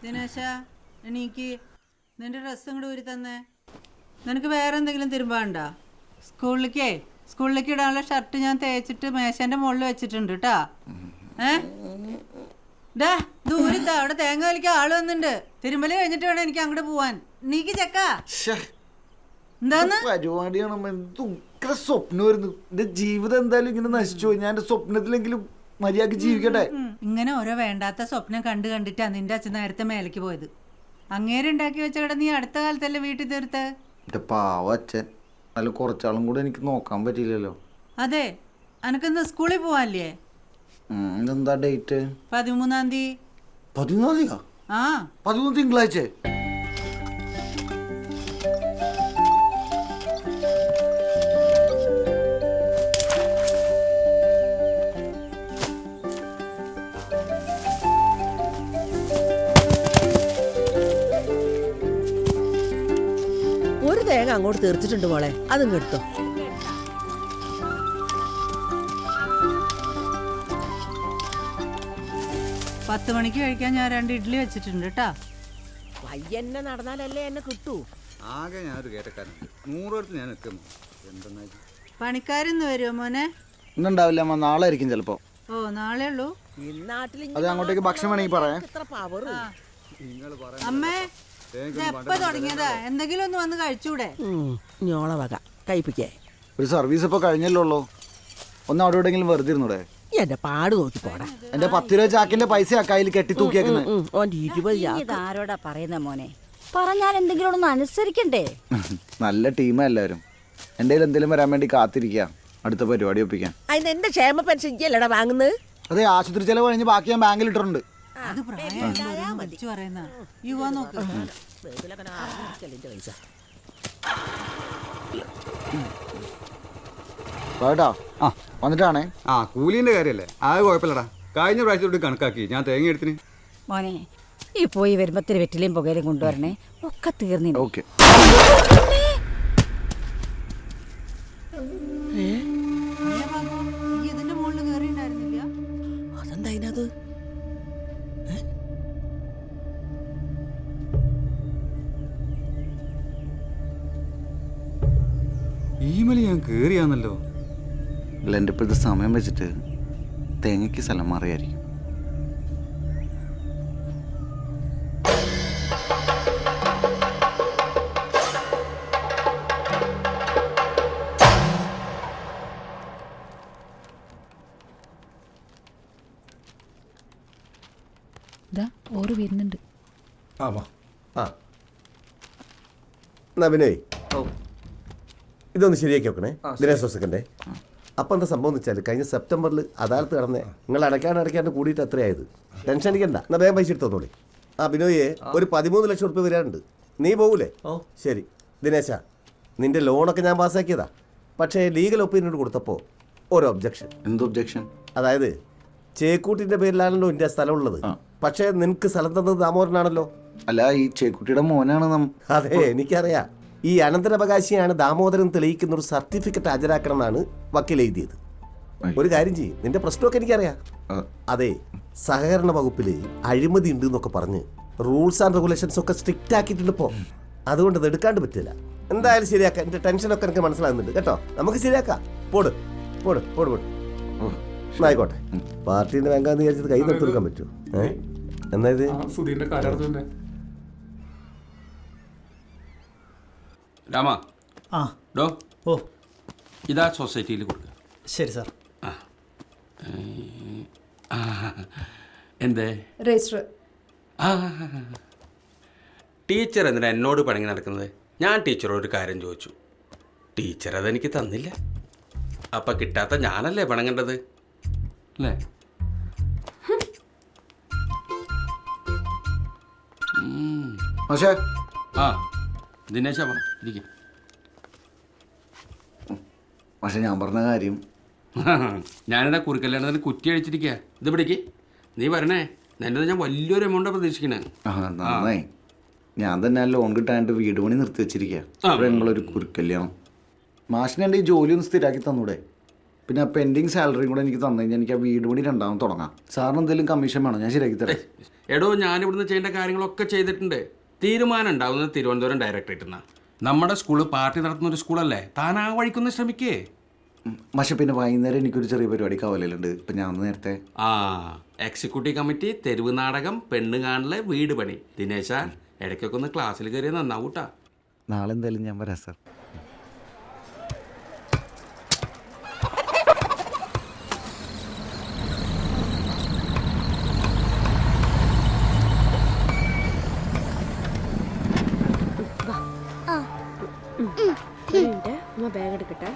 ദിനേശ എനിക്ക് നിന്റെ ഡ്രസ്സും കൂടെ ഊരി തന്നെ. നിനക്ക് വേറെ എന്തെങ്കിലും തിരുമ്പാണ്ടോ? സ്കൂളിലേക്ക് ഇടാനുള്ള ഷർട്ട് ഞാൻ തേച്ചിട്ട് മേശേന്റെ മുകളിൽ വെച്ചിട്ടുണ്ട് കേട്ടാ. ദൂരത്താ അവിടെ തേങ്ങ വലിക്കാൻ ആള് വന്നിട്ടുണ്ട്. തിരുമ്പല് കഴിഞ്ഞിട്ട് വേണം എനിക്ക് അങ്ങോട്ട് പോവാൻ. നീക്ക് ചെക്കാ എന്താന്ന് പരിപാടിയാണ്. സ്വപ്നമായിരുന്നു എന്റെ ജീവിതം. എന്തായാലും ഇങ്ങനെ നശിച്ചു പോയി. ഞാൻ എന്റെ സ്വപ്നത്തിലെങ്കിലും മര്യാദക്ക് ജീവിക്കട്ടെ. ഇങ്ങനെ ഓരോ വേണ്ടാത്ത സ്വപ്നം കണ്ടിട്ടാ നിന്റെ അച്ഛൻ നേരത്തെ മേലേക്ക് പോയത്. അങ്ങേരുണ്ടാക്കി വെച്ച കട നീ അടുത്ത കാലത്തല്ലേ വീട്ടിൽ തീർത്ത്. എന്റെ പാവ അച്ഛൻ. നല്ല കുറച്ചാളും കൂടെ എനിക്ക് നോക്കാൻ പറ്റില്ലല്ലോ. അതെ, അനക്കെന്താ സ്കൂളിൽ പോവാല്ലേ? ഇതെന്താ ഡേറ്റ്? 13-ാം തീയതി. 13-ാം തീയതിയാ? ആ 13 തിങ്കളാഴ്ച. ഒരു തേങ്ങ അങ്ങോട്ട് തീർച്ചിട്ടുണ്ട് മോളെ, അതും എടുത്തോ. പത്ത് മണിക്ക് കഴിക്കാൻ ഞാൻ 2 ഇഡ്ഡലി വെച്ചിട്ടുണ്ട് കേട്ടാ. പയ്യന്നെ നടന്നാലല്ലേ എന്നെ കിട്ടൂ. ആകെ ഞാനൊരു കേട്ടക്കാരുണ്ട്. 100 അടുത്ത് ഞാൻ നിൽക്കുന്നു. എന്തെന്നാ പണിക്കാരിന്ന് വരുമോ മോനെ? ഇന്നുണ്ടാവില്ല അമ്മ, നാളെ ആയിരിക്കും ചിലപ്പോ. ഓ നാളെ ഉള്ളൂ. അത് അങ്ങോട്ടേക്ക് ഭക്ഷണം വേണമെങ്കിൽ പറയാം. അമ്മേ എപ്പ തുടങ്ങിയതാ? എന്തെങ്കിലും ഒന്ന് വന്ന് കഴിച്ചൂടെ? ഞോള വക കഴിപ്പിക്കേ. ഒരു സർവീസ് ഇപ്പൊ കഴിഞ്ഞല്ലോ. ഒന്ന് അവിടെ എവിടെയെങ്കിലും വെറുതെ ഇരുന്നൂടെ? എന്റെ പാട് നോക്കി പോടാ. എന്റെ 10 രൂപ ചാക്കിന്റെ പൈസ അക്കായിൽ കെട്ടി തൂക്കിയേക്കുന്നത്. ആരോടാ പറയുന്ന മോനെ? പറഞ്ഞാൽ എന്തെങ്കിലും ഒന്ന് അനുസരിക്കണ്ടേ? നല്ല ടീമാ എല്ലാവരും. എന്റെ കയ്യിൽ എന്തെങ്കിലും വരാൻ വേണ്ടി കാത്തിരിക്കാം അടുത്ത പരിപാടി ഒപ്പിക്കാൻ. അതിന് എന്റെ ക്ഷേമ പെൻഷൻ ഇല്ലടാ വാങ്ങുന്നത്. അതെ, ആശുപത്രി ചെലവ് കഴിഞ്ഞ് ബാക്കി ഞാൻ ബാങ്കിൽ ഇട്ടിട്ടുണ്ട്. അത് വിളിച്ചു പറയുന്ന യുവാ നോക്ക്. കേട്ടോ വന്നിട്ടാണേ. കൂലിന്റെ കാര്യല്ലേ, അത് കുഴപ്പമില്ലടാ. കഴിഞ്ഞ പ്രാവശ്യത്തോട് കണക്കാക്കി ഞാൻ തേങ്ങ എടുത്തിന്. മോനെ ഈ പോയി വരുമ്പത്തിന് വെറ്റിലയും പുകയിലും കൊണ്ടുവരണേ. ഒക്കെ തീർന്നില്ല. ഓക്കെ. ഇതിന്റെ മുകളിൽ കയറിണ്ടായിരുന്നില്ല. അതെന്താ അതിനകത്ത്? ഈമലി ഞാൻ കേറിയാന്നല്ലോ. അല്ല, എൻ്റെ ഇപ്പോഴത്തെ സമയം വെച്ചിട്ട് തേങ്ങയ്ക്ക് സ്ഥലം മാറിയായിരിക്കും. ഓറ് വരുന്നുണ്ട്. നവിനേ, ഇതൊന്ന് ശരിയാക്കി വെക്കണേ. ദിനേശ് സെക്കൻഡേ. അപ്പം എന്താ സംഭവം എന്ന് വെച്ചാൽ കഴിഞ്ഞ സെപ്റ്റംബറിൽ അദാലത്ത് കടന്നേ. നിങ്ങൾ അടയ്ക്കാണ്ട് കൂടിയിട്ട് അത്രയായത്. ടെൻഷൻ അടിക്കണ്ട, എന്നാൽ വേഗം പൈസ എടുത്തോളി. ബിനോയെ ഒരു 13 ലക്ഷം റുപ്യ വരാനുണ്ട്. നീ പോകൂലേ? ശരി. ദിനേശ, നിന്റെ ലോണൊക്കെ ഞാൻ പാസ്സാക്കിയതാ. പക്ഷേ ലീഗൽ ഒപ്പീനിയൻ കൊടുത്തപ്പോൾ ഒരു ഒബ്ജക്ഷൻ. എന്ത് ഒബ്ജക്ഷൻ? അതായത് ചേക്കൂട്ടിന്റെ പേരിലാണല്ലോ ഇന്ത്യ സ്ഥലം ഉള്ളത്. പക്ഷേ നിനക്ക് സ്ഥലം തന്നത് ദാമോദരനാണല്ലോ. അല്ല, ഈ ചേക്കുട്ടിയുടെ മോനാണ്. അതെ, എനിക്കറിയാം. ഈ അനന്തരാവകാശിയാണ് ദാമോദരൻ തെളിയിക്കുന്ന ഒരു സർട്ടിഫിക്കറ്റ് ഹാജരാക്കണം എന്നാണ് വക്കീൽ എഴുതിയത്. ഒരു കാര്യം ചെയ്യും, നിന്റെ പ്രശ്നമൊക്കെ എനിക്കറിയാം. അതെ, സഹകരണ വകുപ്പിൽ അഴിമതി ഉണ്ട് എന്നൊക്കെ പറഞ്ഞ് റൂൾസ് ആൻഡ് റെഗുലേഷൻസ് ഒക്കെ സ്ട്രിക്റ്റ് ആക്കിയിട്ടുണ്ട് ഇപ്പോൾ. അതുകൊണ്ട് അത് എടുക്കാണ്ട് പറ്റില്ല. എന്തായാലും ശരിയാക്കാം. എന്റെ ടെൻഷനൊക്കെ എനിക്ക് മനസ്സിലാകുന്നുണ്ട് കേട്ടോ. നമുക്ക് ശരിയാക്കാം. പോട് പോട് പോട് പോട്. ആയിക്കോട്ടെ. പാർട്ടീന്റെ ബാങ്കാന്ന് വിചാരിച്ചത് കൈ നിർത്തി കൊടുക്കാൻ പറ്റുമോ? എന്നാ ഇത് രാമ ഡോ ഇതാ സൊസൈറ്റിയിൽ കൊടുക്കുക. ശരി സാർ. എന്തേ രജിസ്റ്റർ? ടീച്ചർ എന്തിനാ എന്നോട് പണങ്ങി നടക്കുന്നത്? ഞാൻ ടീച്ചറോട് ഒരു കാര്യം ചോദിച്ചു, ടീച്ചർ അതെനിക്ക് തന്നില്ല. അപ്പം കിട്ടാത്ത ഞാനല്ലേ പണങ്ങേണ്ടത് അല്ലേ? ദിനേശ ഇരിക്കും. പക്ഷെ ഞാൻ പറഞ്ഞ കാര്യം ഞാനിവിടെ കുറുക്കല്ലാണ്ട് കുറ്റി അടിച്ചിരിക്കുക. ഇത് പിടിക്ക്, നീ വരണേ. എൻ്റെ ഞാൻ വലിയൊരു എമൗണ്ടാണ് പ്രതീക്ഷിക്കണേ. നന്നായി. ഞാൻ തന്നെ ലോൺ കിട്ടാനായിട്ട് വീട് പണി നിർത്തി വെച്ചിരിക്കുക. ഞങ്ങളൊരു കുറുക്കല്യാണം. മാഷിന് എൻ്റെ ഈ ജോലി ഒന്ന് സ്ഥിരാക്കി തന്നൂടെ? പിന്നെ ആ പെൻഡിങ് സാലറിയും കൂടെ എനിക്ക് തന്നു കഴിഞ്ഞാൽ എനിക്ക് ആ വീട് പണി രണ്ടാമത് തുടങ്ങാം. സാറിന് എന്തെങ്കിലും കമ്മീഷൻ വേണോ? ഞാൻ ശരിയാക്കി തരാം. എടോ, ഞാനിവിടുന്ന് ചെയ്യേണ്ട കാര്യങ്ങളൊക്കെ ചെയ്തിട്ടുണ്ട്. തീരുമാനം ഉണ്ടാവുന്നത് തിരുവനന്തപുരം ഡയറക്ടറേറ്റിൽ നിന്നാണ്. നമ്മുടെ സ്കൂള് പാർട്ടി നടത്തുന്ന ഒരു സ്കൂളല്ലേ, താൻ ആ വഴിക്കൊന്ന് ശ്രമിക്കേ. പക്ഷെ പിന്നെ വൈകുന്നേരം എനിക്കൊരു ചെറിയ പരിപാടി കവലയിലുണ്ട്. ഇപ്പം ഞാൻ നേരത്തെ എക്സിക്യൂട്ടീവ് കമ്മിറ്റി, തെരുവ് നാടകം, പെണ്ണ് കാണല്, വീട് പണി. ദിനേശ, ഇടയ്ക്കൊക്കെ ഒന്ന് ക്ലാസ്സിൽ കയറിയ നന്നാവൂട്ടാ. നാളെ എന്തായാലും ഞാൻ വരാം സാർ. ബാഗ് എടുക്കട്ടെ.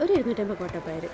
ഒരു 250 കോട്ടപ്പയർ.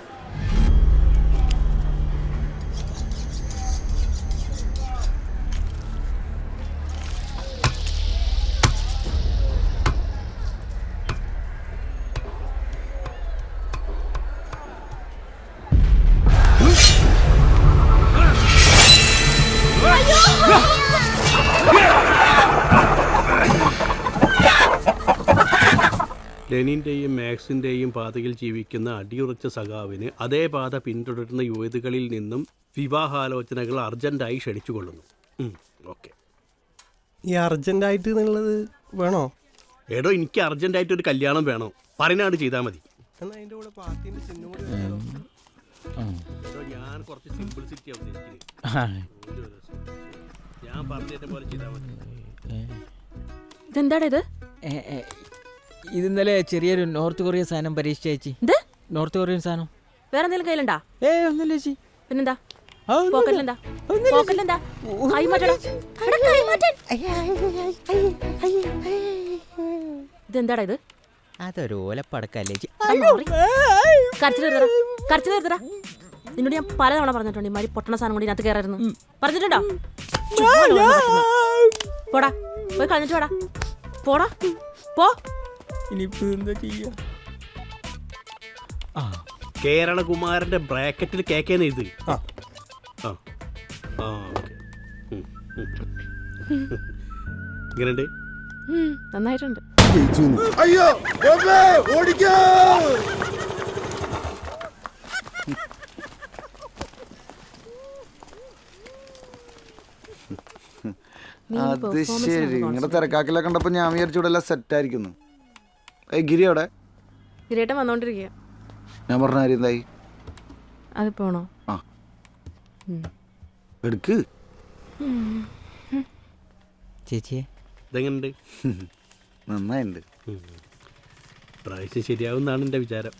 ലെനിൻ്റെയും മാക്സിൻ്റെയും പാതയിൽ ജീവിക്കുന്ന അടിയുറച്ച സഖാവിന് അതേ പാത പിന്തുടരുന്ന യുവതികളിൽ നിന്നും വിവാഹാലോചനകൾ അർജൻറ്റായി ക്ഷണിച്ചുകൊള്ളുന്നു. ഓക്കെ. ഈ അർജൻറ്റായിട്ട് എന്നുള്ളത് വേണോ? എടോ, എനിക്ക് അർജൻറ്റായിട്ടൊരു കല്യാണം വേണോ? പറയുന്നതാണ് ചെയ്താൽ മതി. എന്നാൽ അതിൻ്റെ കൂടെ പാർട്ടീൻ്റെ ചിഹ്നം കൂടി എടോ, ഞാൻ കുറച്ച് സിംപിൾസിറ്റി അവതരിക്കുന്നത്. ഞാൻ പറഞ്ഞതിന്റെ പോലെ ചെയ്താൽ മതി. ഇതെന്താടാ ഇത്? ഇത് ഇന്നലെ ചെറിയൊരു നോർത്ത് കൊറിയൻ സാധനം പരീക്ഷിച്ച ചേച്ചി. നോർത്ത് കൊറിയൻ സാധനം. വേറെ എന്തെങ്കിലും കയ്യിലുണ്ടാ? ഒന്നുമില്ല ചേച്ചി. പിന്നെന്താ? പോക്കറ്റിലെന്താ? പോക്കറ്റിലെന്താ? കൈ മാറ്റടാ. കൈ മാറ്റാൻ. ഇതെന്താടാ ഇത്? അതൊരു ഓലപ്പടക്കല്ലേ ചേച്ചി. കരച്ചിൽ നിർത്തടാ. നിന്നോട് ഞാൻ പലതവണ പറഞ്ഞിട്ടുണ്ട് ഈ മാതിരി പൊട്ടണ സാധനം കൊണ്ട് ഇതിനകത്ത് കയറായിരുന്നു. പറഞ്ഞിട്ടുണ്ടോ? പോടാ, പോയി കളഞ്ഞിട്ട് പോടാ. പോടാ, പോ. ഇനിയിപ്പോ എന്താ ചെയ്യാ? കേരളകുമാരന്റെ ബ്രാക്കറ്റിൽ കേക്കേന്ന് എഴുതി. ഇങ്ങനെയുണ്ട്. നന്നായിട്ടുണ്ട്. അയ്യോ ഓടിക്കോ! അത് ശരി, നിങ്ങളുടെ തിരക്കാക്കില കണ്ടപ്പോ ഞാൻ വിചാരിച്ചു ഇവിടെ എല്ലാം സെറ്റ് ആയിരിക്കുന്നു. ഗിരി അവിടെ ഗിരിയേട്ടൻ വന്നോണ്ടിരിക്കുക. ഞാൻ പറഞ്ഞ കാര്യം എന്തായി? അതിപ്പോ ആണോ? ആ എടുക്ക് ചേച്ചിയെ. ഇതെങ്ങനെയുണ്ട്? നന്നായിണ്ട്. പ്രാവശ്യം ശരിയാവുന്നാണ് എൻ്റെ വിചാരം.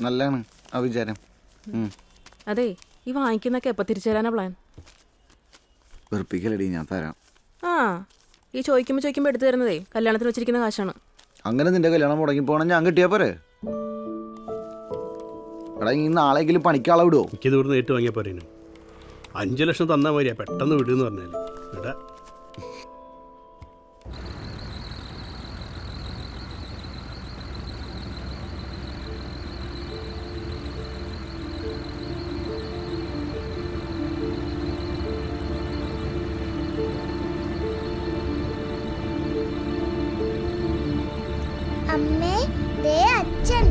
നല്ലതാണ് ആ വിചാരം. അതെ, ഈ വാങ്ങിക്കുന്നൊക്കെ എപ്പോൾ തിരിച്ചു തരാനാ പ്ലാൻ? വെറുപ്പിക്കലടി, ഞാൻ തരാം. ഈ ചോദിക്കുമ്പോൾ എടുത്തു തരുന്നതേ കല്യാണത്തിന് വെച്ചിരിക്കുന്ന കാശാണ്. അങ്ങനെ നിന്റെ കല്യാണം മുടങ്ങി പോകണം, ഞാൻ കിട്ടിയാ പോരെ? എടാ, ഈ നാളെങ്കിലും പണിക്കാളെ വിടുവോ? എനിക്കിത് ഇവിടുന്ന് നേരിട്ട് വാങ്ങിയാൽ പോരേനും. 5 ലക്ഷം തന്നാൽ മതിയാ, പെട്ടെന്ന് വിടുമെന്ന് പറഞ്ഞാൽ വിടാ. അമ്മേ, ദേ അച്ഛൻ.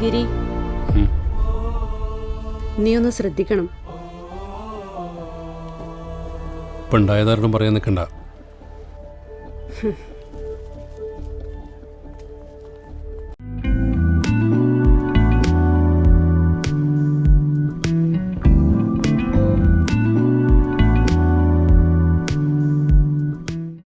ഗിരി, നീ ഒന്ന് ശ്രദ്ധിക്കണം. ഇപ്പം ഉണ്ടായതാരണം പറയാൻ നിൽക്കണ്ട.